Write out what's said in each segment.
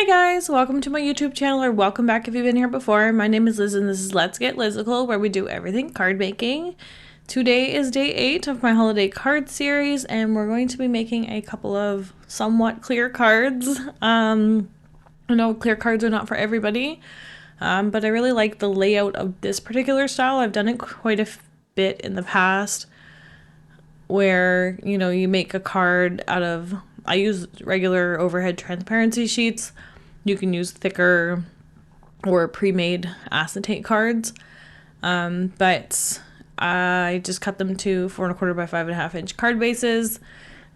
Hi guys, welcome to my YouTube channel, or welcome back if you've been here before. My name is Liz and this is Let's Get Lizical, where we do everything card making. Today is day 8 of my holiday card series, and we're going to be making a couple of somewhat clear cards. I know clear cards are not for everybody, but I really like the layout of this particular style. I've done it quite a bit in the past, where, you know, you make a card out of, I use regular overhead transparency sheets. You can use thicker or pre-made acetate cards, but I just cut them to 4 1/4 by 5 1/2 inch card bases,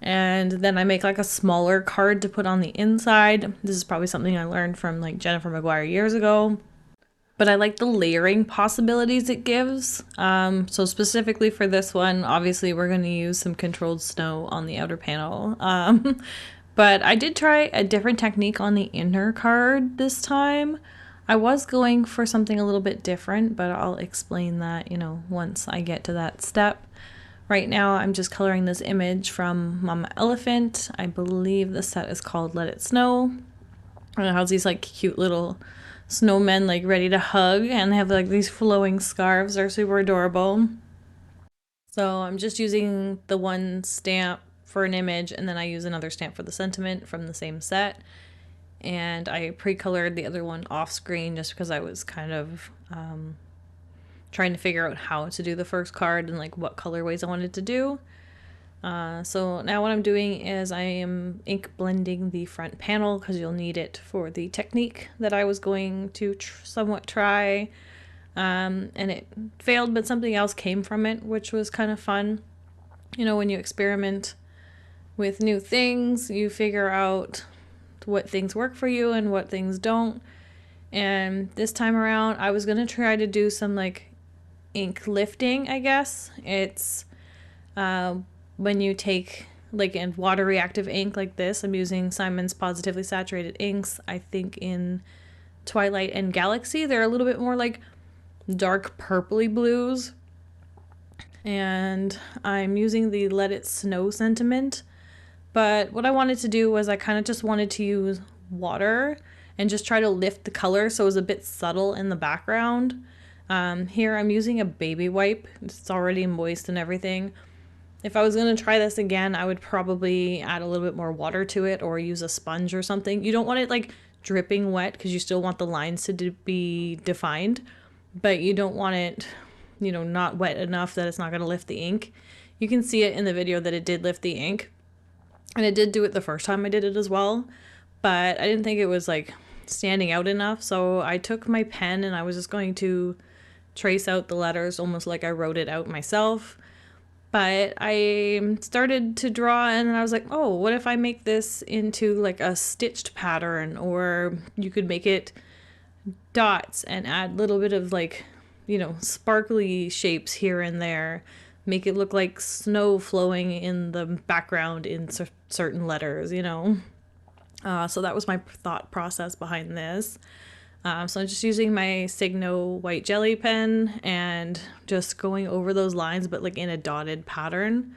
and then I make like a smaller card to put on the inside. This is probably something I learned from like Jennifer McGuire years ago, but I like the layering possibilities it gives. So specifically for this one, obviously we're going to use some controlled snow on the outer panel. But I did try a different technique on the inner card this time. I was going for something a little bit different, but I'll explain that, you know, once I get to that step. Right now I'm just coloring this image from Mama Elephant. I believe the set is called Let It Snow. And it has these like cute little snowmen like ready to hug, and they have like these flowing scarves. They're super adorable. So I'm just using the one stamp for an image, and then I use another stamp for the sentiment from the same set. And I pre-colored the other one off screen just because I was kind of trying to figure out how to do the first card and like what colorways I wanted to do. So now what I'm doing is I am ink blending the front panel because you'll need it for the technique that I was going to somewhat try. And it failed, but something else came from it, which was kind of fun. You know, when you experiment with new things, you figure out what things work for you and what things don't. And this time around, I was going to try to do some like ink lifting, I guess. It's when you take like a water reactive ink like this. I'm using Simon's Positively Saturated inks. I think in Twilight and Galaxy, they're a little bit more like dark purpley blues. And I'm using the Let It Snow sentiment. But what I wanted to do was I kind of just wanted to use water and just try to lift the color so it was a bit subtle in the background. Here I'm using a baby wipe. It's already moist and everything. If I was going to try this again, I would probably add a little bit more water to it or use a sponge or something. You don't want it like dripping wet because you still want the lines to be defined, but you don't want it, you know, not wet enough that it's not going to lift the ink. You can see it in the video that it did lift the ink. And it did do it the first time I did it as well, but I didn't think it was like standing out enough. So I took my pen and I was just going to trace out the letters almost like I wrote it out myself. But I started to draw and I was like, oh, what if I make this into like a stitched pattern? Or you could make it dots and add a little bit of like, you know, sparkly shapes here and there. Make it look like snow flowing in the background in certain letters, you know. So that was my thought process behind this. So I'm just using my Signo white jelly pen and just going over those lines, but like in a dotted pattern.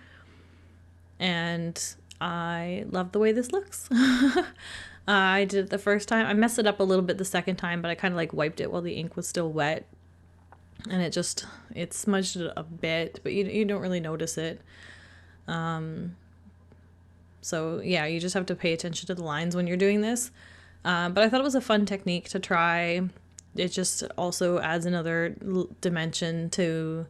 And I love the way this looks. I did it the first time. I messed it up a little bit the second time, but I kind of like wiped it while the ink was still wet. And it smudged it a bit, but you don't really notice it. So yeah, you just have to pay attention to the lines when you're doing this. But I thought it was a fun technique to try. It just also adds another dimension to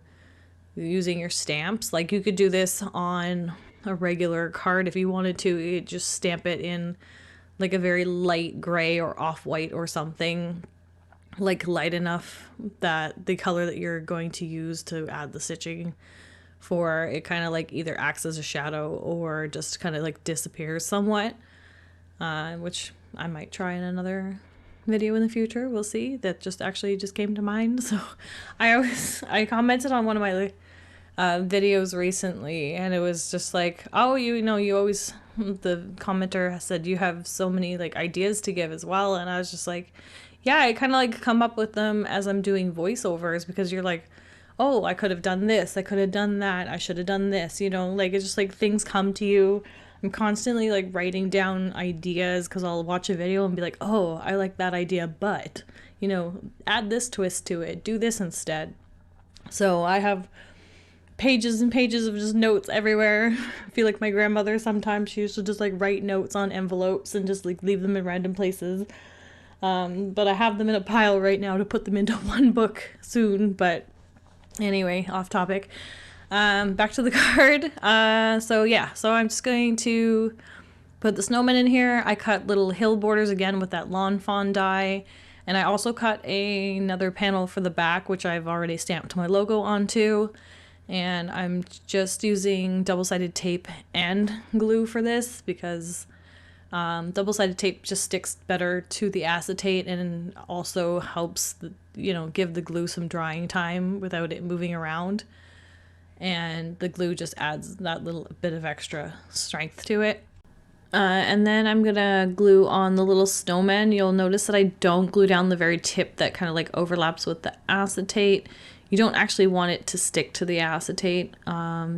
using your stamps. Like you could do this on a regular card if you wanted to. You could just stamp it in like a very light gray or off-white or something, like light enough that the color that you're going to use to add the stitching for it kind of like either acts as a shadow or just kind of like disappears somewhat, which I might try in another video in the future. We'll see. That just came to mind. So I commented on one of my videos recently, and it was just like, oh, you know, you always, the commenter said you have so many like ideas to give as well, and I was just like, yeah, I kind of like come up with them as I'm doing voiceovers, because you're like, oh, I could have done this, I could have done that, I should have done this, you know, like it's just like things come to you I'm constantly like writing down ideas because I'll watch a video and be like, oh, I like that idea, but, you know, add this twist to it, do this instead. So I have pages and pages of just notes everywhere. I feel like my grandmother sometimes, she used to just like write notes on envelopes and just like leave them in random places. But I have them in a pile right now to put them into one book soon. But anyway, off topic. Back to the card. So I'm just going to put the snowman in here. I cut little hill borders again with that lawn fawn die. And I also cut another panel for the back, which I've already stamped my logo onto. And I'm just using double-sided tape and glue for this because double-sided tape just sticks better to the acetate and also helps, give the glue some drying time without it moving around. And the glue just adds that little bit of extra strength to it. And then I'm gonna glue on the little snowman. You'll notice that I don't glue down the very tip that kind of like overlaps with the acetate. You don't actually want it to stick to the acetate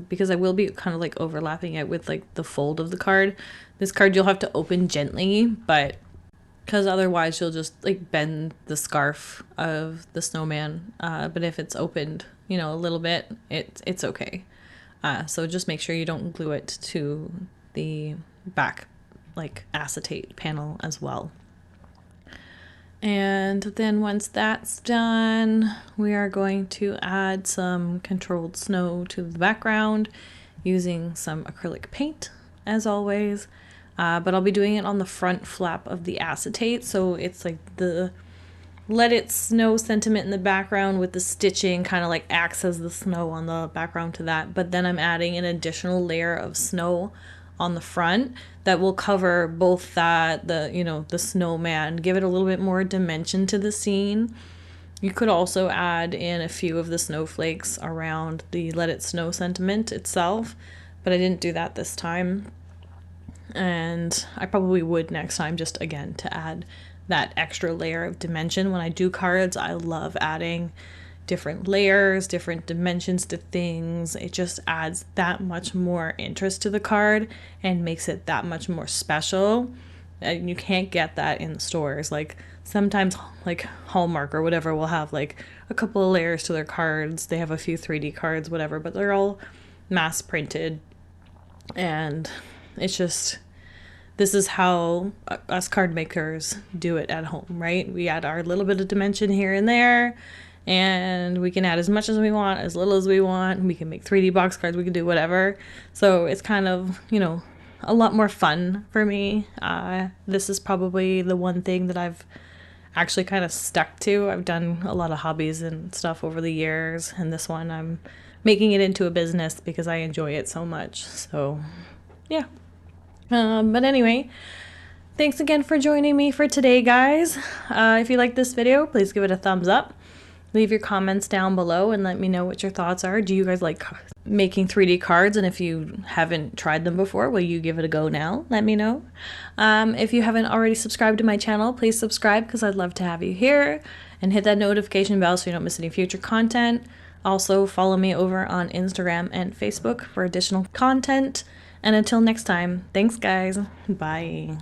because I will be kind of like overlapping it with like the fold of the card. This card you'll have to open gently, but because otherwise you'll just like bend the scarf of the snowman. But if it's opened, a little bit, it's okay. So just make sure you don't glue it to the back like acetate panel as well. And then once that's done, we are going to add some controlled snow to the background using some acrylic paint as always. But I'll be doing it on the front flap of the acetate, so it's like the let it snow sentiment in the background with the stitching kind of like acts as the snow on the background to that. But then I'm adding an additional layer of snow on the front that will cover both the snowman, give it a little bit more dimension to the scene. You could also add in a few of the snowflakes around the let it snow sentiment itself, but I didn't do that this time. And I probably would next time, just again to add that extra layer of dimension. When I do cards, I love adding different layers, different dimensions to things. It just adds that much more interest to the card and makes it that much more special. And you can't get that in the stores. Like sometimes like Hallmark or whatever will have like a couple of layers to their cards. They have a few 3D cards, whatever, but they're all mass printed. And it's just, this is how us card makers do it at home, right? We add our little bit of dimension here and there, and we can add as much as we want, as little as we want. We can make 3D box cards, we can do whatever. So it's kind of, a lot more fun for me. This is probably the one thing that I've actually kind of stuck to. I've done a lot of hobbies and stuff over the years, and this one I'm making it into a business because I enjoy it so much. So yeah. But anyway, thanks again for joining me for today, guys. If you like this video, please give it a thumbs up. Leave your comments down below and let me know what your thoughts are. Do you guys like making 3D cards? And if you haven't tried them before, will you give it a go now? Let me know. If you haven't already subscribed to my channel, please subscribe because I'd love to have you here. And hit that notification bell so you don't miss any future content. Also, follow me over on Instagram and Facebook for additional content. And until next time, thanks guys. Bye.